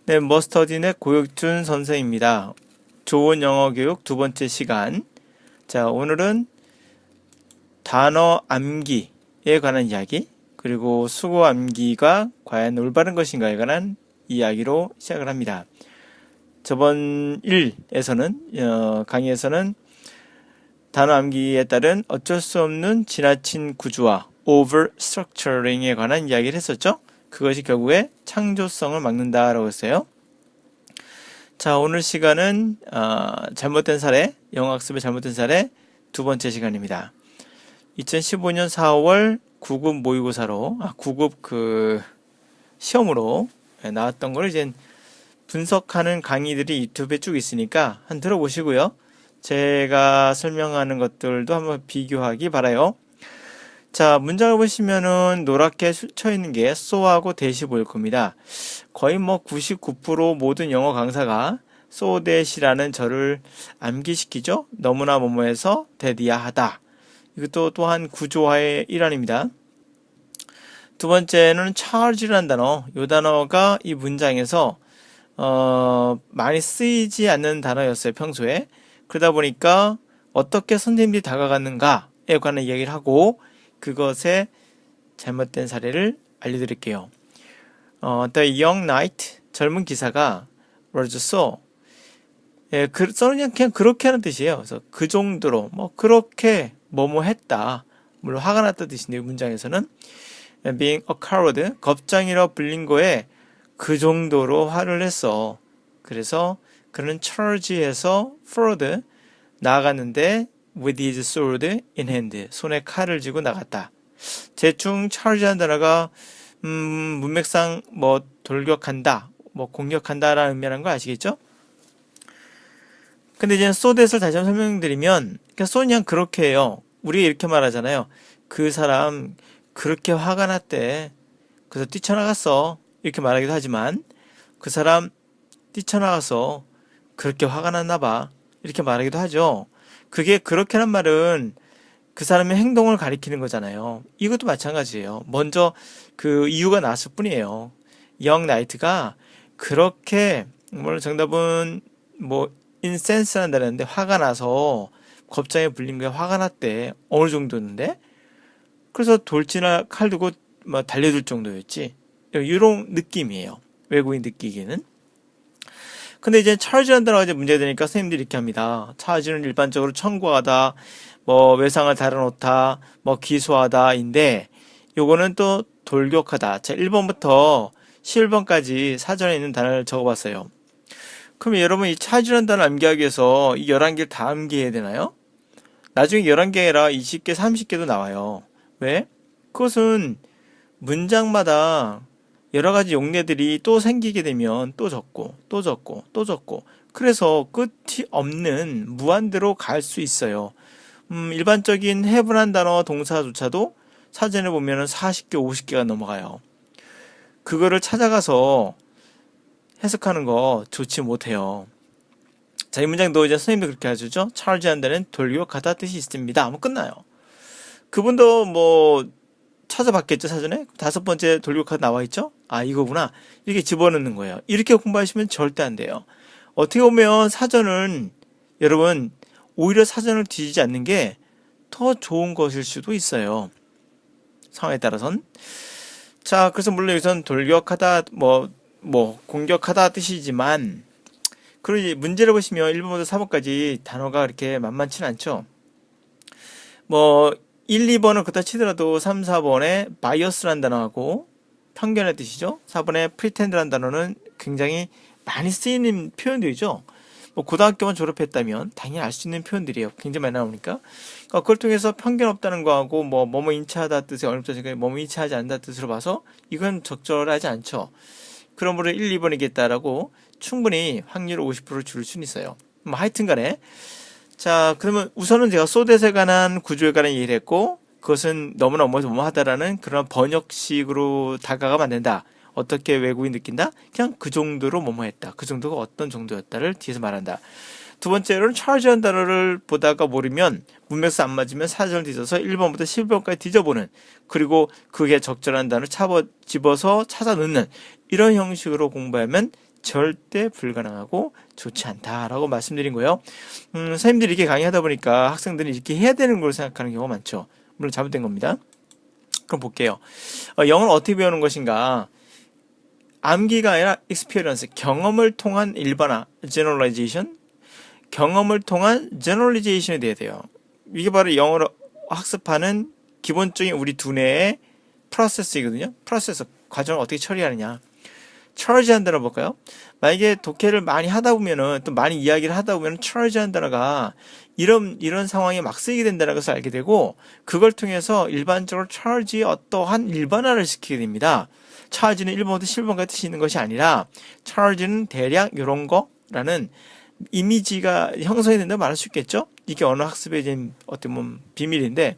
네, 머스터딘의 고혁준 선생입니다. 좋은 영어 교육 두 번째 시간. 자, 오늘은 단어 암기에 관한 이야기, 그리고 수거 암기가 과연 올바른 것인가에 관한 이야기로 시작을 합니다. 저번 강의에서는 단어 암기에 따른 어쩔 수 없는 지나친 구조화, over structuring에 관한 이야기를 했었죠. 그것이 결국에 창조성을 막는다라고 했어요. 자, 오늘 시간은 잘못된 사례, 영어학습의 잘못된 사례 두 번째 시간입니다. 2015년 4월 9급 모의고사로 9급 시험으로 나왔던 걸 이제 분석하는 강의들이 유튜브에 쭉 있으니까 한번 들어보시고요. 제가 설명하는 것들도 한번 비교하기 바라요. 자, 문장을 보시면은 노랗게 쳐 있는 게 so하고 that이 보일 겁니다. 거의 99% 모든 영어 강사가 so that이라는 절을 암기시키죠. 너무나 뭐뭐해서 that이야 하다. 이것도 또한 구조화의 일환입니다. 두 번째는 charge라는 단어. 이 단어가 이 문장에서 많이 쓰이지 않는 단어였어요, 평소에. 그러다 보니까 어떻게 선생님들이 다가갔는가에 관한 이야기를 하고 그것의 잘못된 사례를 알려드릴게요. The young knight, 젊은 기사가 was so, 써는 그냥 그렇게 하는 뜻이에요. 그래서 그 정도로, 그렇게 뭐뭐 했다. 물론 화가 났다는 뜻인데, 문장에서는 being a coward, 겁장이라 불린 거에 그 정도로 화를 냈어. 그래서 그는 charge해서 forward 나아갔는데 with his sword in hand, 손에 칼을 쥐고 나갔다. 대충 charge한 단어가 문맥상 돌격한다, 공격한다라는 의미라는 거 아시겠죠? 근데 이제 so that을 다시 한번 설명드리면 그냥 그렇게 해요. 우리 이렇게 말하잖아요. 그 사람 그렇게 화가 났대. 그래서 뛰쳐나갔어. 이렇게 말하기도 하지만 그 사람 뛰쳐나가서 그렇게 화가 났나 봐. 이렇게 말하기도 하죠. 그게 그렇게란 말은 그 사람의 행동을 가리키는 거잖아요. 이것도 마찬가지예요. 먼저 그 이유가 나왔을 뿐이에요. young knight가 그렇게, 물론 정답은 incense라는 단어인데 화가 나서 겁장에 불린 거에 화가 났대. 어느 정도였는데? 그래서 돌지나 칼 두고 달려들 정도였지. 이런 느낌이에요. 외국인 느끼기에는. 근데 이제 charge라는 단어가 이제 문제가 되니까 선생님들이 이렇게 합니다. charge는 일반적으로 청구하다, 외상을 달아놓다, 기소하다인데, 요거는 또 돌격하다. 자, 1번부터 11번까지 사전에 있는 단어를 적어봤어요. 그럼 여러분 이 charge라는 단어 암기하기 위해서 이 11개를 다 암기해야 되나요? 나중에 11개 아니라 20개, 30개도 나와요. 왜? 그것은 문장마다 여러 가지 용례들이 또 생기게 되면 또 적고 또 적고 또 적고, 그래서 끝이 없는 무한대로 갈 수 있어요. 일반적인 have란 단어 동사조차도 사전에 보면은 40개, 50개가 넘어가요. 그거를 찾아가서 해석하는 거 좋지 못해요. 자, 이 문장도 이제 선생님도 그렇게 해주죠. charge한 데는 돌격하다 뜻이 있습니다. 하면 끝나요. 그분도 찾아봤겠죠, 사전에? 5번째 돌격하다 나와있죠? 이거구나. 이렇게 집어넣는 거예요. 이렇게 공부하시면 절대 안 돼요. 어떻게 보면 사전은, 여러분, 오히려 사전을 뒤지지 않는 게 더 좋은 것일 수도 있어요. 상황에 따라선. 자, 그래서 물론 여기서는 돌격하다, 공격하다 뜻이지만, 그리고 문제를 보시면 1번부터 4번까지 단어가 그렇게 만만치는 않죠. 1, 2번은 그렇다 치더라도 3, 4번에 bias라는 단어하고 편견의 뜻이죠. 4번에 pretend라는 단어는 굉장히 많이 쓰이는 표현들이죠. 고등학교만 졸업했다면 당연히 알 수 있는 표현들이에요. 굉장히 많이 나오니까. 그걸 통해서 편견 없다는 거하고 뭐뭐 인치하다 뜻의 어렵다니까 뭐뭐 인치하지 않는다 뜻으로 봐서 이건 적절하지 않죠. 그러므로 1, 2번이겠다라고 충분히 확률을 50% 줄일 수는 있어요. 하여튼 간에. 자, 그러면 우선은 제가 so that에 관한 구조에 관한 얘기를 했고, 그것은 너무나 뭐뭐하다라는 그런 번역식으로 다가가면 안 된다. 어떻게 외국인 느낀다? 그냥 그 정도로 뭐뭐했다. 그 정도가 어떤 정도였다를 뒤에서 말한다. 두 번째로는 charge한 단어를 보다가 모르면 문맥상 안 맞으면 사전을 뒤져서 1번부터 11번까지 뒤져보는, 그리고 그게 적절한 단어를 집어서 찾아 넣는 이런 형식으로 공부하면 절대 불가능하고 좋지 않다라고 말씀드린 거예요. 선생님들이 이렇게 강의하다 보니까 학생들이 이렇게 해야 되는 걸 생각하는 경우가 많죠. 물론 잘못된 겁니다. 그럼 볼게요. 영어를 어떻게 배우는 것인가? 암기가 아니라 experience, 경험을 통한 일반화, generalization, 경험을 통한 generalization이 돼야 돼요. 이게 바로 영어를 학습하는 기본적인 우리 두뇌의 프로세스이거든요. 프로세스, 과정을 어떻게 처리하느냐. charge한 단어 볼까요? 만약에 독해를 많이 하다 보면은, 또 많이 이야기를 하다 보면은 charge한 단어가 이런 상황에 막 쓰이게 된다는 것을 알게 되고, 그걸 통해서 일반적으로 charge의 어떠한 일반화를 시키게 됩니다. charge는 1번부터 10번까지 뜻이 있는 것이 아니라, charge는 대략 이런 거라는 이미지가 형성이 된다고 말할 수 있겠죠? 이게 언어 학습의 어떤 비밀인데,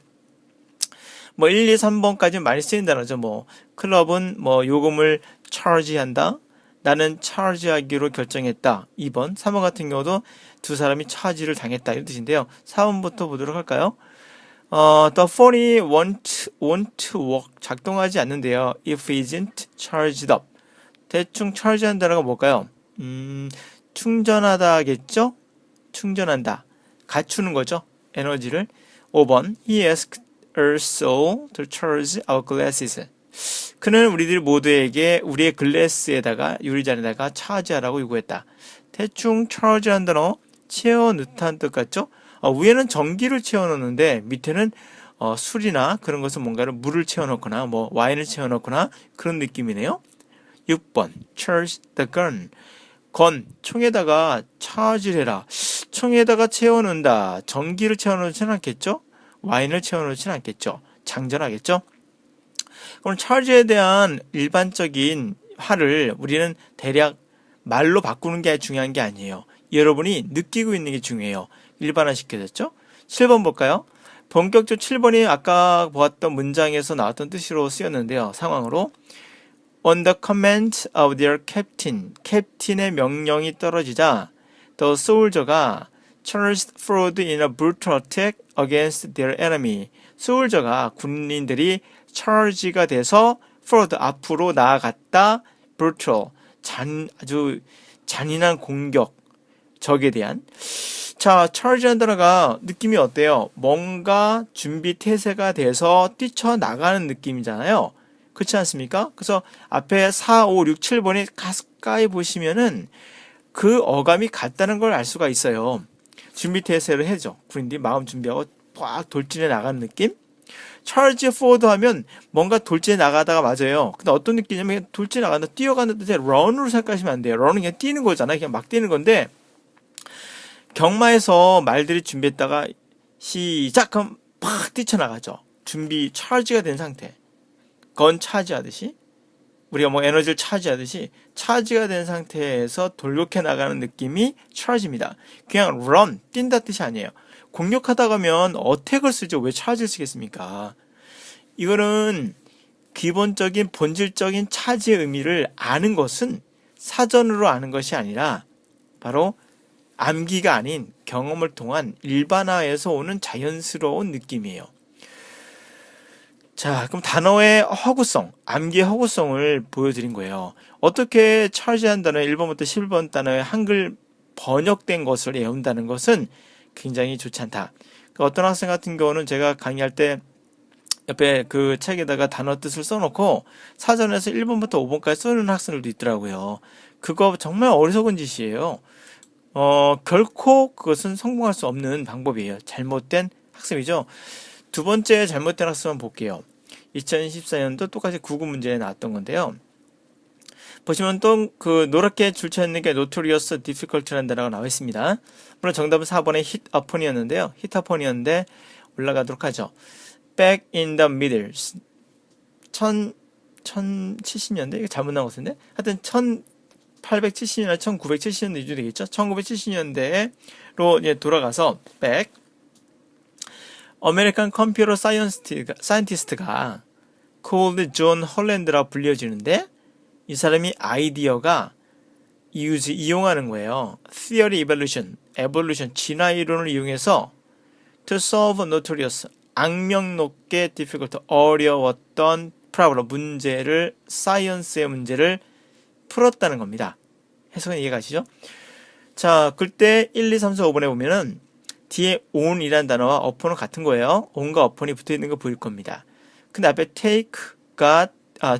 1, 2, 3번까지는 많이 쓰인 단어죠. 클럽은 요금을 charge한다. 나는 charge하기로 결정했다. 2번, 3번 같은 경우도 두 사람이 charge를 당했다. 이런 뜻인데요. 4번부터 보도록 할까요? The phone won't work. 작동하지 않는데요. If isn't charged up. 대충 charge한 단어가 뭘까요? 충전하다겠죠? 충전한다. 갖추는 거죠. 에너지를. 5번, He asked us all to charge our glasses. 그는 우리들 모두에게 우리의 글래스에다가 유리잔에다가 차지하라고 요구했다. 대충 charge한 단어 채워넣다는 뜻 같죠? 위에는 전기를 채워넣는데 밑에는 술이나 그런 것을 뭔가를 물을 채워넣거나 와인을 채워넣거나 그런 느낌이네요. 6번 charge the gun. 총에다가 charge를 해라. 총에다가 채워넣는다. 전기를 채워넣지는 않겠죠? 와인을 채워넣지는 않겠죠? 장전하겠죠? 그럼 charge에 대한 일반적인 화를 우리는 대략 말로 바꾸는 게 중요한 게 아니에요. 여러분이 느끼고 있는 게 중요해요. 일반화시켜졌죠? 7번 볼까요? 본격적으로 7번이 아까 보았던 문장에서 나왔던 뜻으로 쓰였는데요. 상황으로 On the command of their captain, 캡틴의 명령이 떨어지자 the soldier가 charged forward in a brutal attack against their enemy. 소울저가 군인들이 charge가 돼서 forward 앞으로 나아갔다. brutal 아주 잔인한 공격 적에 대한. 자, charge한 단어가 느낌이 어때요? 뭔가 준비 태세가 돼서 뛰쳐나가는 느낌이잖아요. 그렇지 않습니까? 그래서 앞에 4, 5, 6, 7번에 가까이 보시면은 그 어감이 같다는 걸 알 수가 있어요. 준비 태세를 해줘. 군인들이 마음 준비하고 꽉 돌진해 나가는 느낌? charge forward 하면 뭔가 돌진해 나가다가 맞아요. 근데 어떤 느낌이냐면 돌진해 나간다, 뛰어가는 뜻에 run으로 생각하시면 안 돼요. run은 그냥 뛰는 거잖아요. 그냥 막 뛰는 건데 경마에서 말들이 준비했다가 시작! 그럼 팍 뛰쳐나가죠. 준비, charge가 된 상태. 건 차지하듯이 우리가 에너지를 차지하듯이 차지가 된 상태에서 돌격해 나가는 느낌이 charge입니다. 그냥 run, 뛴다 뜻이 아니에요. 공격하다 가면 어택을 쓰죠. 왜 차지를 쓰겠습니까? 이거는 기본적인 본질적인 차지의 의미를 아는 것은 사전으로 아는 것이 아니라 바로 암기가 아닌 경험을 통한 일반화에서 오는 자연스러운 느낌이에요. 자, 그럼 단어의 허구성, 암기의 허구성을 보여드린 거예요. 어떻게 charge한 단어 1번부터 11번 단어의 한글 번역된 것을 외운다는 것은 굉장히 좋지 않다. 어떤 학생 같은 경우는 제가 강의할 때 옆에 그 책에다가 단어 뜻을 써놓고 사전에서 1번부터 5번까지 써놓는 학생들도 있더라고요. 그거 정말 어리석은 짓이에요. 결코 그것은 성공할 수 없는 방법이에요. 잘못된 학습이죠. 두 번째 잘못된 학습만 볼게요. 2014년도 똑같이 국어 문제에 나왔던 건데요. 보시면 또 그 노랗게 줄쳐 있는 게 notorious difficult라는 단어가 나와 있습니다. 물론 정답은 4번의 hit upon이었는데요. hit upon이었는데 올라가도록 하죠. back in the middle. 1070년대? 이거 잘못 나온 것 같은데? 하여튼 1870년이나 1970년대 이주 되겠죠? 1970년대로 이제 돌아가서 back. 아메리칸 컴퓨터 사이언티스트가 콜드 존 홀랜드라 불려지는데 이 사람이 아이디어가 이용하는 거예요. Theory evolution, 진화 이론을 이용해서 to solve notorious, 악명 높게 difficult, 어려웠던 problem, 문제를, 사이언스의 문제를 풀었다는 겁니다. 해석은 이해가시죠? 자, 그때 1, 2, 3, 4, 5번에 보면은 뒤에 on이라는 단어와 upon은 같은 거예요. on과 upon이 붙어있는 거 보일 겁니다. 근데 앞에 take, got,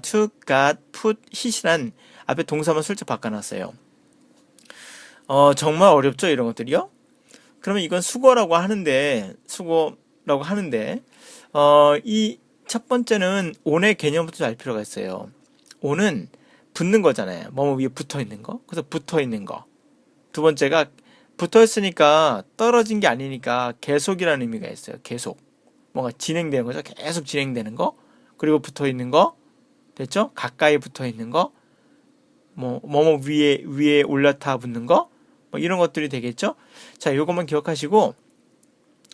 took, got, put, hit이란 앞에 동사만 슬쩍 바꿔놨어요. 정말 어렵죠, 이런 것들이요? 그러면 이건 수거라고 하는데, 이 첫 번째는 on의 개념부터 잘 필요가 있어요. on은 붙는 거잖아요. 뭐뭐 위에 붙어 있는 거. 그래서 붙어 있는 거. 두 번째가 붙어 있으니까 떨어진 게 아니니까 계속이라는 의미가 있어요. 계속. 뭔가 진행되는 거죠. 계속 진행되는 거. 그리고 붙어 있는 거. 됐죠? 가까이 붙어 있는 거. 뭐뭐 위에 올라타 붙는 거. 뭐 이런 것들이 되겠죠? 자, 요것만 기억하시고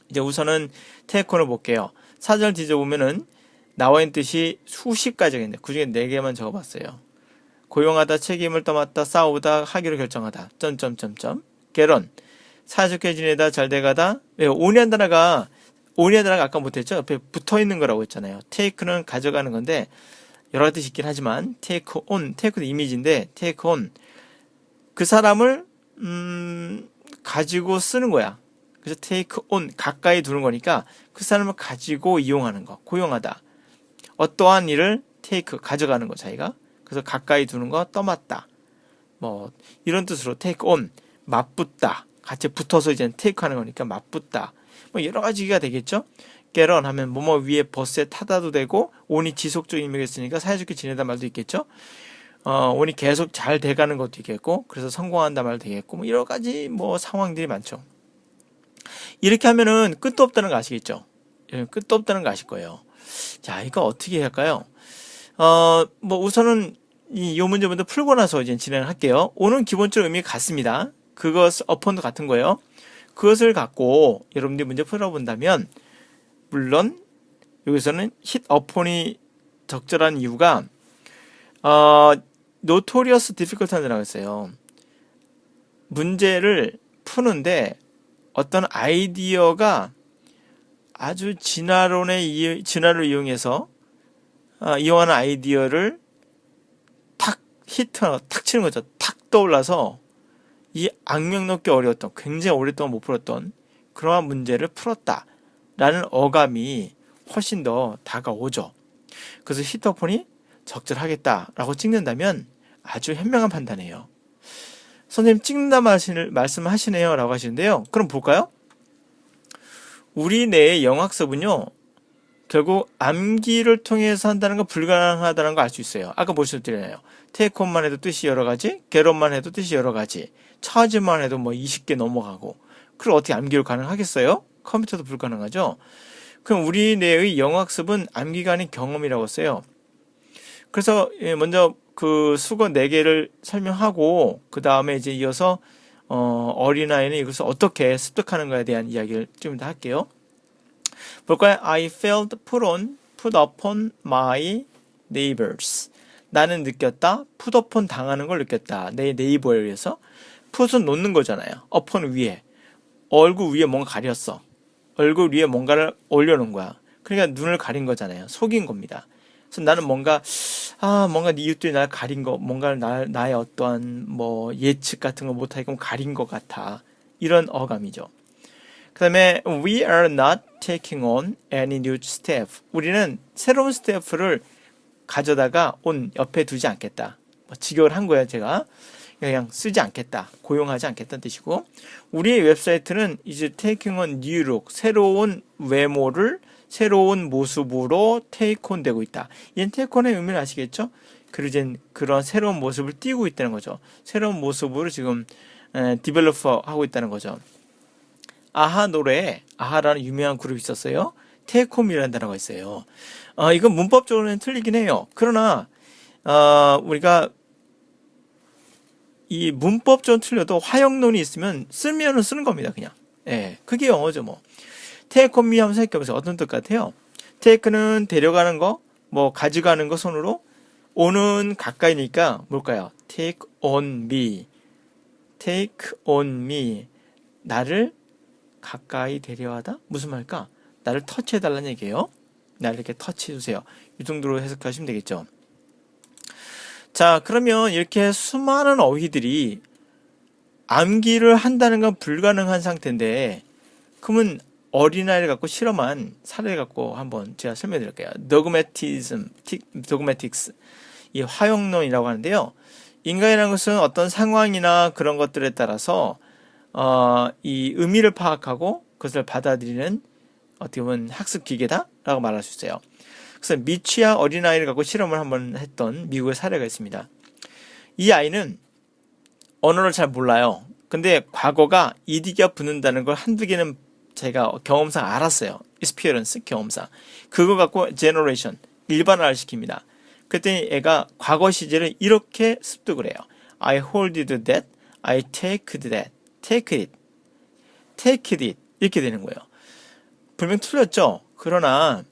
이제 우선은 테이크온을 볼게요. 사전을 뒤져보면은 나와 있는 뜻이 수십 가지가 있는데 그중에 4개만 적어봤어요. 고용하다, 책임을 떠맡다, 싸우다, 하기로 결정하다. 개론. 사이좋게 지내다, 잘 돼가다. on이라는 단어가 아까 못했죠? 옆에 붙어있는 거라고 했잖아요. take는 가져가는 건데 여러 가지 뜻이 있긴 하지만 take 는 이미지인데 take on 그 사람을 가지고 쓰는 거야. 그래서 take on 가까이 두는 거니까 그 사람을 가지고 이용하는 거. 고용하다. 어떠한 일을 take 가져가는 거 자기가. 그래서 가까이 두는 거 떠맡다. 뭐 이런 뜻으로 take on 맞붙다. 같이 붙어서 이제 take 하는 거니까 맞붙다. 뭐 여러 가지가 되겠죠. get on 하면 뭐뭐 위에 버스에 타다도 되고 on이 지속적인 의미가 있으니까 사이좋게 지내다 말도 있겠죠. on이 계속 잘 돼가는 것도 있겠고 그래서 성공한다 말도 되겠고 뭐 여러 가지 뭐 상황들이 많죠. 이렇게 하면은 끝도 없다는 거 아시겠죠? 끝도 없다는 거 아실 거예요. 자, 이거 어떻게 할까요? 뭐 우선은 요 문제 먼저 풀고 나서 이제 진행을 할게요. 오는 기본적으로 의미가 같습니다. 그것 upon도 같은 거예요. 그것을 갖고 여러분들이 문제 풀어본다면 물론 여기서는 hit upon이 적절한 이유가 notorious difficult 한다고 했어요. 문제를 푸는데 어떤 아이디어가 아주 진화를 이용해서 이용하는 아이디어를 탁 치는 거죠. 탁 떠올라서 이 악명 높게 어려웠던 굉장히 오랫동안 못 풀었던 그러한 문제를 풀었다라는 어감이 훨씬 더 다가오죠. 그래서 히트어폰이 적절하겠다라고 찍는다면 아주 현명한 판단이에요. 선생님 찍는다 말씀하시네요 라고 하시는데요. 그럼 볼까요? 우리 뇌의 영학습은요 결국 암기를 통해서 한다는 건 불가능하다는 걸 알 수 있어요. 아까 보셨잖아요. 테이크온만 해도 뜻이 여러 가지, 겟온만 해도 뜻이 여러 가지, 차지만 해도 뭐 20개 넘어가고 그걸 어떻게 암기를 가능하겠어요? 컴퓨터도 불가능하죠. 그럼 우리 뇌의 영학습은 암기가 아닌 경험이라고 써요. 그래서 먼저 그 수거 4개를 설명하고 그 다음에 이제 이어서 어린아이는 이것을 어떻게 습득하는가에 대한 이야기를 좀 더 할게요. 볼까요? I felt put upon my neighbors. 나는 느꼈다. put upon 당하는 걸 느꼈다. 내 네이버에 의해서. put은 놓는 거잖아요. upon 위에. 얼굴 위에 뭔가 가렸어. 얼굴 위에 뭔가를 올려놓은 거야. 그러니까 눈을 가린 거잖아요. 속인 겁니다. 그래서 나는 뭔가 이웃들이 날 가린 거, 뭔가 나의 어떠한 뭐 예측 같은 거 못하게끔 가린 것 같아. 이런 어감이죠. 그 다음에 we are not taking on any new staff. 우리는 새로운 스태프를 가져다가 on 옆에 두지 않겠다. 직역을 한 거예요, 제가. 그냥 쓰지 않겠다. 고용하지 않겠다는 뜻이고 우리의 웹사이트는 이제 taking on new look, 새로운 외모를 새로운 모습으로 take on 되고 있다. 이 take on의 의미를 아시겠죠? 그리고 이제 그런 새로운 모습을 띄우고 있다는 거죠. 새로운 모습으로 지금 디벨로퍼 하고 있다는 거죠. 아하 노래에 아하라는 유명한 그룹이 있었어요. 테이크홈이라는 단어가 있어요. 이건 문법적으로는 틀리긴 해요. 그러나 우리가 이 문법적으로 틀려도 화형론이 있으면 쓰면은 쓰는 겁니다. 그냥. 예, 그게 영어죠 뭐. 테이크홈이 하면 생각해보세요. 어떤 뜻 같아요? 테이크는 데려가는 거, 뭐 가져가는 거 손으로. on은 가까이니까 뭘까요? take on me. take on me. 나를 가까이 데려가다? 무슨 말일까? 나를 터치해달라는 얘기예요. 나를 이렇게 터치해주세요. 이 정도로 해석하시면 되겠죠. 자, 그러면 이렇게 수많은 어휘들이 암기를 한다는 건 불가능한 상태인데, 그러면 어린아이를 갖고 실험한 사례를 갖고 한번 제가 설명해 드릴게요. 도그매틱스, 이 화형론이라고 하는데요. 인간이라는 것은 어떤 상황이나 그런 것들에 따라서 이 의미를 파악하고 그것을 받아들이는 어떻게 보면 학습 기계다라고 말할 수 있어요. 그래서 미취학 어린아이를 갖고 실험을 한번 했던 미국의 사례가 있습니다. 이 아이는 언어를 잘 몰라요. 근데 과거가 ed가 붙는다는 걸 한두 개는 제가 경험상 알았어요. experience, 경험상. 그거 갖고 generation, 일반화를 시킵니다. 그랬더니 애가 과거 시제를 이렇게 습득을 해요. I hold that, I take that, take it, take it 이렇게 되는 거예요. 분명 틀렸죠? 그러나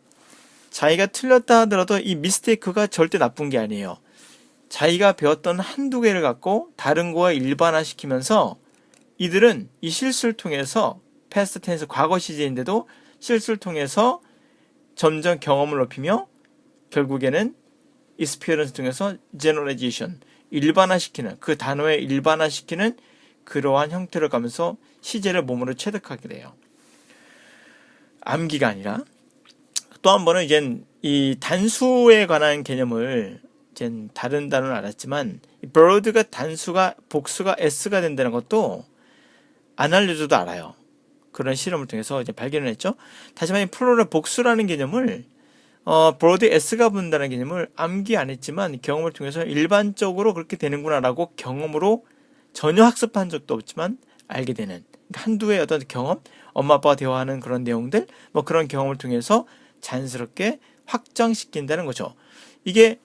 자기가 틀렸다 하더라도 이 미스테이크가 절대 나쁜 게 아니에요. 자기가 배웠던 한두 개를 갖고 다른 거에 일반화시키면서 이들은 이 실수를 통해서 past tense 과거 시제인데도 실수를 통해서 점점 경험을 높이며 결국에는 experience 통해서 generalization 일반화시키는 그 단어에 일반화시키는 그러한 형태를 가면서 시제를 몸으로 체득하게 돼요. 암기가 아니라 또 한 번은 이젠 이 단수에 관한 개념을 이젠 다른 단어는 알았지만 bird가 단수가 복수가 s가 된다는 것도 안 알려줘도 알아요. 그런 실험을 통해서 이제 발견을 했죠. 다시 말해 플로럴 복수라는 개념을 bird s가 붙는다는 개념을 암기 안 했지만 경험을 통해서 일반적으로 그렇게 되는구나라고 경험으로 전혀 학습한 적도 없지만 알게 되는 한두 해의 어떤 경험, 엄마 아빠가 대화하는 그런 내용들, 뭐 그런 경험을 통해서 자연스럽게 확장시킨다는 거죠. 이게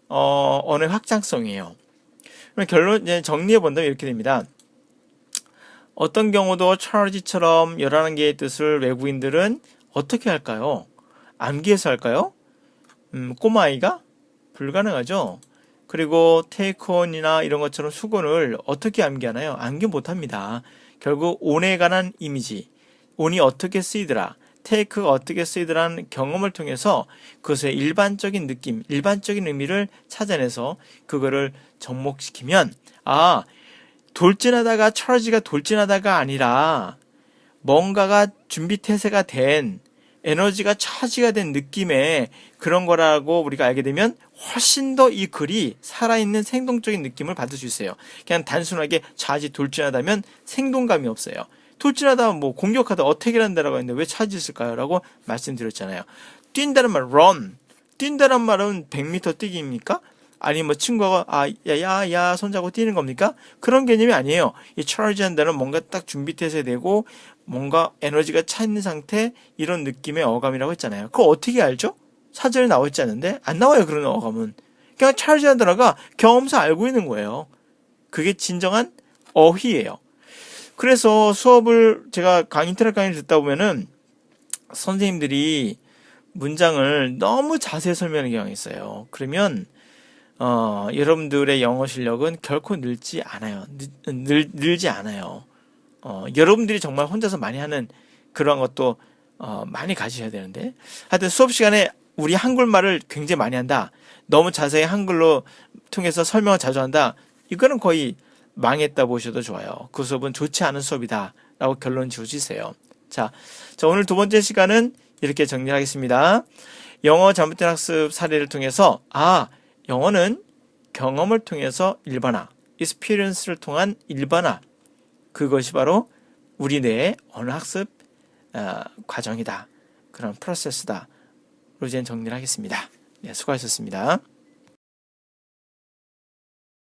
언어의 확장성이에요. 그럼 결론 이제 정리해 본다면 이렇게 됩니다. 어떤 경우도 찰지처럼 11개의 뜻을 외국인들은 어떻게 할까요? 암기해서 할까요? 꼬마아이가? 불가능하죠. 그리고 테이크온이나 이런 것처럼 수건을 어떻게 암기하나요? 암기 못합니다. 결국 온에 관한 이미지, 온이 어떻게 쓰이더라, 테이크가 어떻게 쓰이더라는 경험을 통해서 그것의 일반적인 느낌, 일반적인 의미를 찾아내서 그거를 접목시키면 돌진하다가 찰지가 돌진하다가 아니라 뭔가가 준비태세가 된 에너지가 차지가 된 느낌의 그런 거라고 우리가 알게 되면 훨씬 더 이 글이 살아있는 생동적인 느낌을 받을 수 있어요. 그냥 단순하게 차지 돌진하다면 생동감이 없어요. 돌진하다 뭐 공격하다 어택을 한다라고 했는데 왜 차지 있을까요? 라고 말씀드렸잖아요. 뛴다는 말 run, 뛴다는 말은 100m 뛰기입니까? 아니 뭐 친구가 야야야 손잡고 뛰는 겁니까? 그런 개념이 아니에요. 이 charge 한다는 뭔가 딱 준비태세 되고 뭔가 에너지가 차 있는 상태, 이런 느낌의 어감이라고 했잖아요. 그거 어떻게 알죠? 사전에 나와 있지 않은데 안 나와요. 그런 어감은 그냥 charge 한다가 경험상 알고 있는 거예요. 그게 진정한 어휘예요. 그래서 수업을 제가 인터넷 강의를 듣다 보면은 선생님들이 문장을 너무 자세히 설명하는 경향이 있어요. 그러면 여러분들의 영어 실력은 결코 늘지 않아요. 늘지 않아요. 여러분들이 정말 혼자서 많이 하는 그런 것도 많이 가지셔야 되는데, 하여튼 수업 시간에 우리 한글말을 굉장히 많이 한다, 너무 자세히 한글로 통해서 설명을 자주 한다, 이거는 거의 망했다 보셔도 좋아요. 그 수업은 좋지 않은 수업이다 라고 결론 지어주세요. 자, 오늘 두 번째 시간은 이렇게 정리하겠습니다. 영어 잘못된 학습 사례를 통해서 영어는 경험을 통해서 일반화, experience를 통한 일반화, 그것이 바로 우리 뇌의 언어 학습 과정이다. 그런 프로세스다. 로 이제 정리를 하겠습니다. 네, 수고하셨습니다.